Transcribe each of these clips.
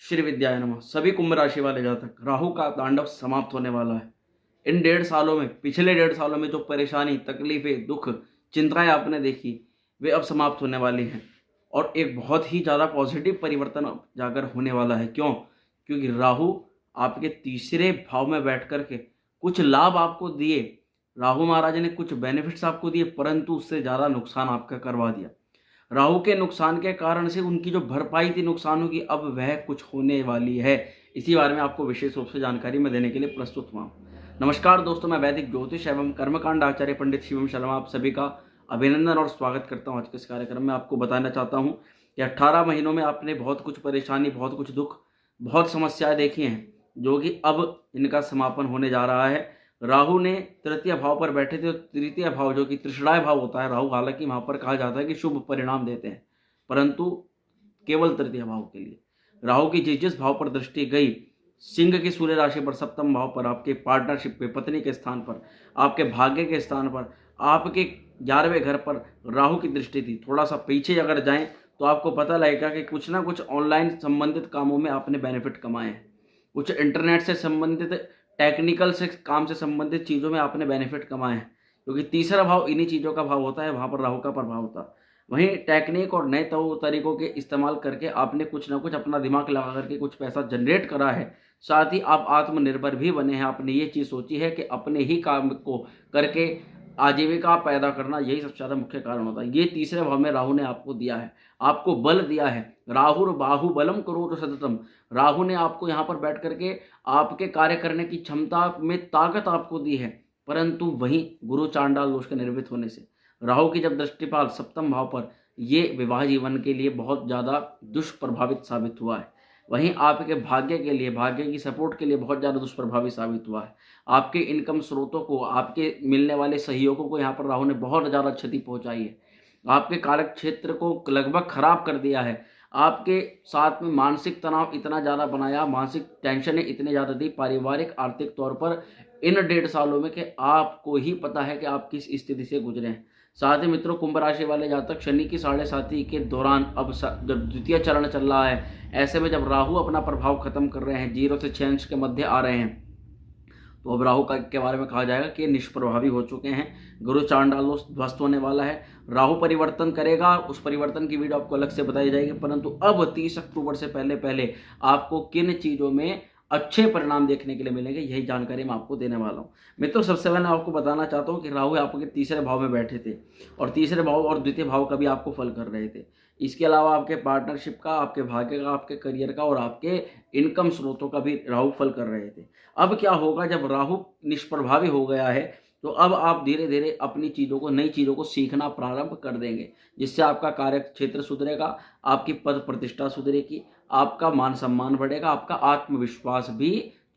श्री विद्याय नमः। सभी कुंभ राशि वाले जातक, राहु का तांडव समाप्त होने वाला है। इन 1.5 सालों में, पिछले 1.5 सालों में जो परेशानी, तकलीफें, दुख, चिंताएं आपने देखी, वे अब समाप्त होने वाली हैं और एक बहुत ही ज़्यादा पॉजिटिव परिवर्तन अब जाकर होने वाला है। क्यों? क्योंकि राहु आपके तीसरे भाव में बैठ कर के कुछ लाभ आपको दिए, राहु महाराज ने कुछ बेनिफिट्स आपको दिए, परंतु उससे ज़्यादा नुकसान आपका करवा दिया। राहु के नुकसान के कारण से उनकी जो भरपाई थी नुकसानों की, अब वह कुछ होने वाली है। इसी बारे में आपको विशेष रूप से जानकारी मैं देने के लिए प्रस्तुत हुआ हूँ। नमस्कार दोस्तों, मैं वैदिक ज्योतिष एवं कर्मकांड आचार्य पंडित शिवम शर्मा आप सभी का अभिनंदन और स्वागत करता हूँ। आज के इस कार्यक्रम में आपको बताना चाहता हूँ कि 18 महीनों में आपने बहुत कुछ परेशानी, बहुत कुछ दुख, बहुत समस्याएं देखी हैं, जो कि अब इनका समापन होने जा रहा है। राहु ने तृतीय भाव पर बैठे थे, तृतीय भाव जो कि त्रिषणाय भाव होता है, राहु हालांकि वहां पर कहा जाता है कि शुभ परिणाम देते हैं, परंतु केवल तृतीय भाव के लिए। राहु की जिस भाव पर दृष्टि गई, सिंह की सूर्य राशि पर, सप्तम भाव पर, आपके पार्टनरशिप पे, पत्नी के स्थान पर, आपके भाग्य के स्थान पर, आपके 11वें घर पर राहु की दृष्टि थी। थोड़ा सा पीछे अगर जाएं तो आपको पता लगेगा कि कुछ ना कुछ ऑनलाइन संबंधित कामों में आपने बेनिफिट कमाए हैं, कुछ इंटरनेट से संबंधित, टेक्निकल से काम से संबंधित चीज़ों में आपने बेनिफिट कमाए हैं, क्योंकि तीसरा भाव इन्हीं चीज़ों का भाव होता है, वहाँ पर राहु का प्रभाव होता है। वहीं टेक्निक और नए तरीकों के इस्तेमाल करके आपने कुछ ना कुछ अपना दिमाग लगा करके कुछ पैसा जनरेट करा है। साथ ही आप आत्मनिर्भर भी बने हैं। आपने ये चीज़ सोची है कि अपने ही काम को करके आजीविका पैदा करना, यही सबसे ज़्यादा मुख्य कारण होता है। ये तीसरे भाव में राहु ने आपको दिया है, आपको बल दिया है। राहुर बाहु बलम करोतु सततम। राहु ने आपको यहाँ पर बैठ करके आपके कार्य करने की क्षमता में ताकत आपको दी है, परंतु वहीं गुरु चांडाल दोष के निर्मित होने से राहु की जब दृष्टिपात सप्तम भाव पर, ये विवाह जीवन के लिए बहुत ज़्यादा दुष्प्रभावित साबित हुआ है। वहीं आपके भाग्य के लिए, भाग्य की सपोर्ट के लिए बहुत ज़्यादा दुष्प्रभावी साबित हुआ है। आपके इनकम स्रोतों को, आपके मिलने वाले सहयोगों को यहाँ पर राहु ने बहुत ज़्यादा क्षति पहुँचाई है। आपके कार्य क्षेत्र को लगभग खराब कर दिया है। आपके साथ में मानसिक तनाव इतना ज़्यादा बनाया, मानसिक टेंशनें इतने ज़्यादा दी, पारिवारिक आर्थिक तौर पर इन 1.5 सालों में कि आपको ही पता है कि आप किस स्थिति से गुजरे हैं। साथ ही मित्रों, कुंभ राशि वाले जातक, शनि की 7.5 के दौरान अब जब द्वितीय चरण चल रहा है, ऐसे में जब राहु अपना प्रभाव खत्म कर रहे हैं, 0 से 6 अंश के मध्य आ रहे हैं, तो अब राहु का के बारे में कहा जाएगा कि निष्प्रभावी हो चुके हैं। गुरु चांडाल दोष ध्वस्त होने वाला है। राहु परिवर्तन करेगा, उस परिवर्तन की वीडियो आपको अलग से बताई जाएगी, परंतु अब 30 अक्टूबर से पहले पहले आपको किन चीज़ों में अच्छे परिणाम देखने के लिए मिलेंगे, यही जानकारी मैं आपको देने वाला हूँ। मित्रों, सबसे पहले आपको बताना चाहता हूँ कि राहु आपके तीसरे भाव में बैठे थे और तीसरे भाव और द्वितीय भाव का भी आपको फल कर रहे थे। इसके अलावा आपके पार्टनरशिप का, आपके भाग्य का, आपके करियर का और आपके इनकम स्रोतों का भी राहु फल कर रहे थे। अब क्या होगा, जब राहु निष्प्रभावी हो गया है तो अब आप धीरे धीरे अपनी चीज़ों को, नई चीज़ों को सीखना प्रारंभ कर देंगे, जिससे आपका कार्य क्षेत्र सुधरेगा, आपकी पद प्रतिष्ठा सुधरेगी, आपका मान सम्मान बढ़ेगा, आपका आत्मविश्वास भी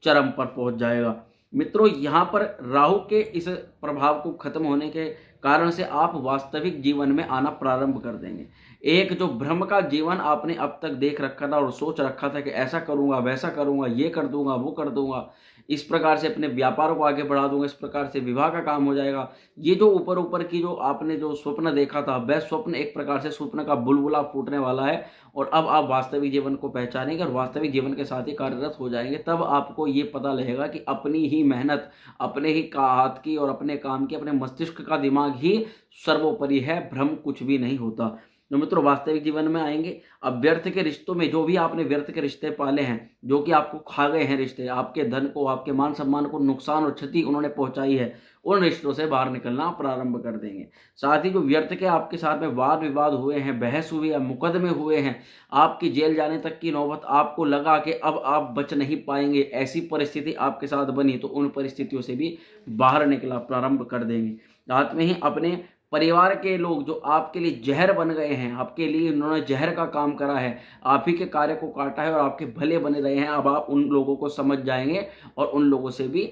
चरम पर पहुंच जाएगा। मित्रों, यहाँ पर राहु के इस प्रभाव को खत्म होने के कारण से आप वास्तविक जीवन में आना प्रारंभ कर देंगे। एक जो भ्रम का जीवन आपने अब तक देख रखा था और सोच रखा था कि ऐसा करूँगा, वैसा करूँगा, ये कर दूंगा, वो कर दूंगा, इस प्रकार से अपने व्यापार को आगे बढ़ा दूंगा, इस प्रकार से विवाह का काम हो जाएगा, ये जो ऊपर ऊपर की जो आपने जो स्वप्न देखा था, वह स्वप्न एक प्रकार से स्वप्न का बुलबुला फूटने वाला है और अब आप वास्तविक जीवन को पहचानेंगे और वास्तविक जीवन के साथ ही कार्यरत हो जाएंगे। तब आपको ये पता लगेगा कि अपनी ही मेहनत, अपने ही हाथ की और अपने काम की, अपने मस्तिष्क का दिमाग ही सर्वोपरि है, भ्रम कुछ भी नहीं होता। तो मित्रों, वास्तविक जीवन में आएंगे। अब व्यर्थ के रिश्तों में, जो भी आपने व्यर्थ के रिश्ते पाले हैं, जो कि आपको खा गए हैं रिश्ते, आपके धन को, आपके मान सम्मान को नुकसान और क्षति उन्होंने पहुंचाई है, उन रिश्तों से बाहर निकलना प्रारंभ कर देंगे। साथ ही जो व्यर्थ के आपके साथ में वाद विवाद हुए हैं, बहस हुई है, मुकदमे हुए हैं, आपकी जेल जाने तक की नौबत आपको लगा कि अब आप बच नहीं पाएंगे, ऐसी परिस्थिति आपके साथ बनी, तो उन परिस्थितियों से भी बाहर निकला प्रारंभ कर देंगे। साथ में ही अपने परिवार के लोग जो आपके लिए जहर बन गए हैं, आपके लिए उन्होंने जहर का काम करा है, आप ही के कार्य को काटा है और आपके भले बने रहे हैं, अब आप उन लोगों को समझ जाएंगे और उन लोगों से भी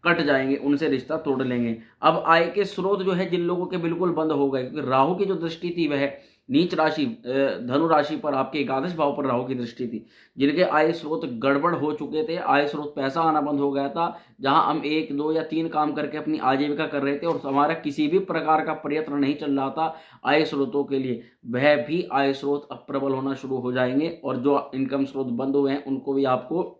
कट जाएंगे, उनसे रिश्ता तोड़ लेंगे। अब आय के स्रोत जो है जिन लोगों के बिल्कुल बंद हो गए, क्योंकि राहु की जो दृष्टि थी वह नीच राशि धनु राशि पर आपके एकादश भाव पर राहु की दृष्टि थी, जिनके आय स्रोत गड़बड़ हो चुके थे, आय स्रोत पैसा आना बंद हो गया था, जहां हम 1 2 या 3 काम करके अपनी आजीविका कर रहे थे और हमारा किसी भी प्रकार का प्रयत्न नहीं चल रहा था आय स्रोतों के लिए, वह भी आय स्रोत अब प्रबल होना शुरू हो जाएंगे और जो इनकम स्रोत बंद हुए हैं उनको भी आपको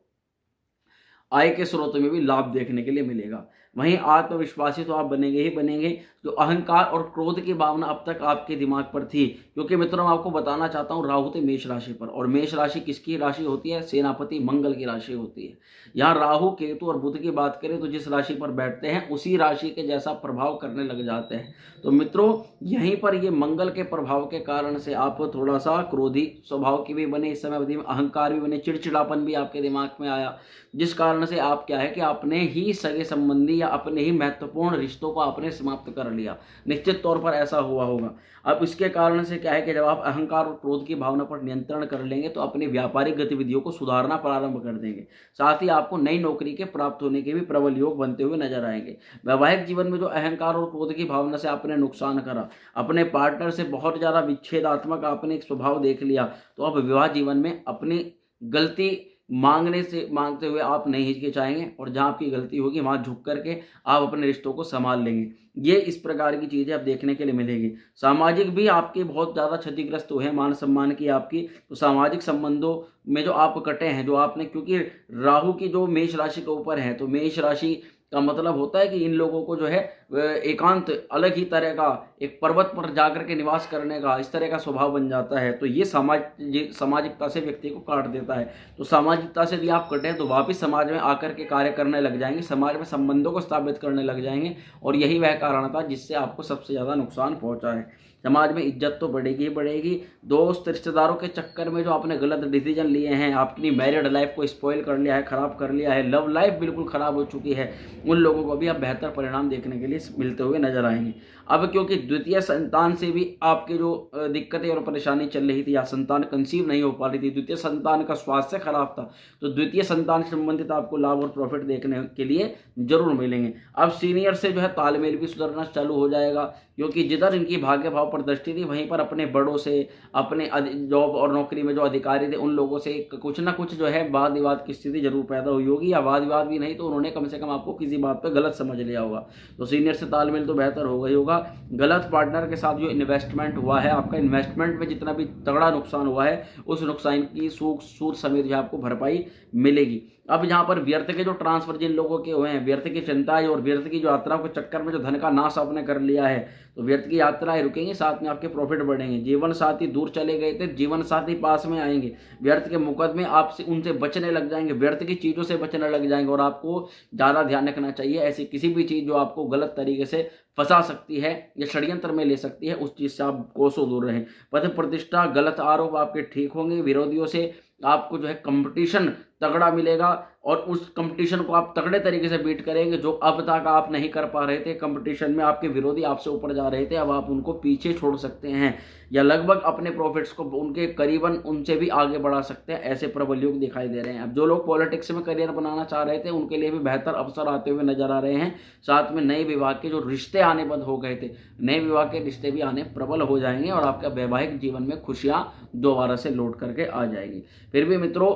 आय के स्रोतों में भी लाभ देखने के लिए मिलेगा। वहीं आत्मविश्वासी तो आप बनेंगे ही बनेंगे। जो अहंकार और क्रोध की भावना अब तक आपके दिमाग पर थी, क्योंकि मित्रों मैं आपको बताना चाहता हूं राहु थे मेष राशि पर, और मेष राशि किसकी राशि होती है? सेनापति मंगल की राशि होती है। यहाँ राहु केतु और बुध की बात करें तो जिस राशि पर बैठते हैं उसी राशि के जैसा प्रभाव करने लग जाते हैं। तो मित्रों यहीं पर ये मंगल के प्रभाव के कारण से आप थोड़ा सा क्रोधी स्वभाव की भी बने, इस समय अवधि में अहंकार भी बने, चिड़चिड़ापन भी आपके दिमाग में आया, जिस कारण से आप क्या है कि अपने ही सगे संबंधी या अपने ही महत्वपूर्ण रिश्तों को आपने समाप्त कर लिया। निश्चित तौर पर ऐसा हुआ होगा। अब इसके कारण से क्या है कि जब आप अहंकार और क्रोध की भावना पर नियंत्रण कर लेंगे तो अपनी व्यापारिक गतिविधियों को सुधारना प्रारंभ कर देंगे। साथ ही आपको नई नौकरी के प्राप्त होने के भी प्रबल योग बनते हुए नजर आएंगे। वैवाहिक जीवन में जो अहंकार और क्रोध की भावना से आपने नुकसान करा, अपने पार्टनर से बहुत ज्यादा विच्छेदात्मक आपने एक स्वभाव देख लिया, तो अब विवाह जीवन में अपनी गलती मांगते हुए आप नहीं हिचकिचाएंगे और जहां आपकी गलती होगी वहां झुक करके आप अपने रिश्तों को संभाल लेंगे। ये इस प्रकार की चीजें आप देखने के लिए मिलेगी। सामाजिक भी आपके बहुत ज्यादा क्षतिग्रस्त हुए हैं, मान सम्मान की आपकी, तो सामाजिक संबंधों में जो आप कटे हैं, जो आपने, क्योंकि राहु की जो मेष राशि के ऊपर है, तो मेष राशि का मतलब होता है कि इन लोगों को जो है एकांत अलग ही तरह का एक पर्वत पर जाकर के निवास करने का इस तरह का स्वभाव बन जाता है। तो ये सामाजिकता से व्यक्ति को काट देता है। तो सामाजिकता से यदि आप कटे तो वापिस समाज में आकर के कार्य करने लग जाएंगे, समाज में संबंधों को स्थापित करने लग जाएंगे, और यही वह कारण था जिससे आपको सबसे ज्यादा नुकसान पहुंचा है। समाज में इज्जत तो बढ़ेगी ही बढ़ेगी। दोस्त रिश्तेदारों के चक्कर में जो आपने गलत डिसीजन लिए हैं, आपकी मैरिड लाइफ को स्पॉइल कर लिया है, खराब कर लिया है, लव लाइफ बिल्कुल खराब हो चुकी है, उन लोगों को भी आप बेहतर परिणाम देखने के लिए मिलते हुए नजर आएंगे। अब क्योंकि द्वितीय संतान से भी आपके जो दिक्कतें और परेशानी चल रही थी, या संतान कंसीव नहीं हो पा रही थी, द्वितीय संतान का स्वास्थ्य खराब था, तो द्वितीय संतान से संबंधित आपको लाभ और प्रॉफिट देखने के लिए जरूर मिलेंगे। अब सीनियर से जो है तालमेल भी सुधरना चालू हो जाएगा, क्योंकि जिधर इनकी भाग्य भाव पर दृष्टि थी वहीं पर अपने बड़ों से, अपने जॉब और नौकरी में जो अधिकारी थे उन लोगों से कुछ ना कुछ जो है वाद विवाद की स्थिति जरूर पैदा हुई होगी, या वाद विवाद भी नहीं तो उन्होंने कम से कम आपको किसी बात पर गलत समझ लिया होगा। तो सीनियर से तालमेल तो बेहतर होगा ही होगा। गलत पार्टनर के साथ जो इन्वेस्टमेंट हुआ है, आपका इन्वेस्टमेंट में जितना भी तगड़ा नुकसान हुआ है उस नुकसान की सूद समेत जो आपको भरपाई मिलेगी। अब यहाँ पर व्यर्थ के जो ट्रांसफर जिन लोगों के हुए हैं, व्यर्थ की चिंताएं और व्यर्थ की जो यात्राओं के चक्कर में जो धन का नाश आपने कर लिया है, तो व्यर्थ की यात्राएं रुकेंगी, साथ में आपके प्रॉफिट बढ़ेंगे। जीवन साथी दूर चले गए थे, जीवन साथी पास में आएंगे। व्यर्थ के मुकदमे आपसे उनसे बचने लग जाएंगे, व्यर्थ की चीजों से बचने लग जाएंगे, और आपको ज्यादा ध्यान रखना चाहिए ऐसी किसी भी चीज जो आपको गलत तरीके से फंसा सकती है या षड्यंत्र में ले सकती है, उस चीज से आप कोसों दूर रहें। पद प्रतिष्ठा, गलत आरोप आपके ठीक होंगे। विरोधियों से आपको जो है कंपटीशन तगड़ा मिलेगा, और उस कंपटीशन को आप तगड़े तरीके से बीट करेंगे। जो अब तक आप नहीं कर पा रहे थे कंपटीशन में, आपके विरोधी आपसे ऊपर जा रहे थे, अब आप उनको पीछे छोड़ सकते हैं, या लगभग अपने प्रॉफिट्स को उनके करीबन उनसे भी आगे बढ़ा सकते हैं। ऐसे प्रबल योग दिखाई दे रहे हैं। अब जो लोग पॉलिटिक्स में करियर बनाना चाह रहे थे उनके लिए भी बेहतर अवसर आते हुए नजर आ रहे हैं। साथ में नए विवाह के जो रिश्ते आने बंद हो गए थे, नए विवाह के रिश्ते भी आने प्रबल हो जाएंगे, और आपका वैवाहिक जीवन में खुशियां दोबारा से लौट करके आ जाएगी। फिर भी मित्रों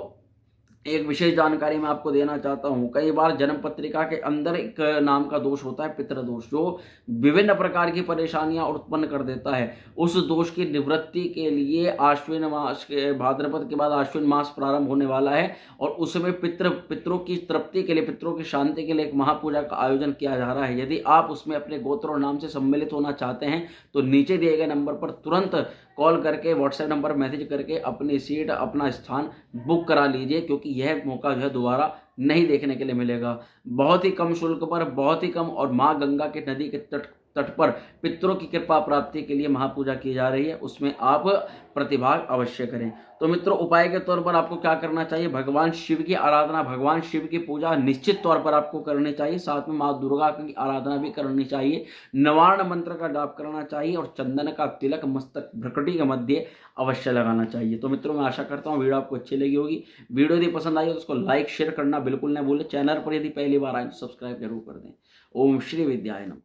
एक विशेष जानकारी मैं आपको देना चाहता हूं। कई बार जन्म पत्रिका के अंदर एक नाम का दोष होता है, पितृदोष, जो विभिन्न प्रकार की परेशानियां उत्पन्न कर देता है। उस दोष की निवृत्ति के लिए आश्विन मास के, भाद्रपद के बाद आश्विन मास प्रारंभ होने वाला है, और उसमें पितरों की तृप्ति के लिए, पितरों की शांति के लिए एक महापूजा का आयोजन किया जा रहा है। यदि आप उसमें अपने गोत्र और नाम से सम्मिलित होना चाहते हैं तो नीचे दिए गए नंबर पर तुरंत कॉल करके, व्हाट्सएप नंबर मैसेज करके अपनी सीट, अपना स्थान बुक करा लीजिए, क्योंकि यह मौका जो है दोबारा नहीं देखने के लिए मिलेगा। बहुत ही कम शुल्क पर, बहुत ही कम, और माँ गंगा के नदी के तट पर पितरों की कृपा प्राप्ति के लिए महापूजा की जा रही है, उसमें आप प्रतिभाग अवश्य करें। तो मित्रों उपाय के तौर पर आपको क्या करना चाहिए? भगवान शिव की आराधना, भगवान शिव की पूजा निश्चित तौर पर आपको करनी चाहिए। साथ में माँ दुर्गा की आराधना भी करनी चाहिए, नवार्ण मंत्र का जाप करना चाहिए, और चंदन का तिलक मस्तक भ्रकटी के मध्य अवश्य लगाना चाहिए। तो मित्रों मैं आशा करता हूँ वीडियो आपको अच्छी लगी होगी। वीडियो यदि पसंद आई हो तो उसको लाइक शेयर करना बिल्कुल न भूलें। चैनल पर यदि पहली बार आए तो सब्सक्राइब जरूर कर दें। ओम श्री विद्याय नमः।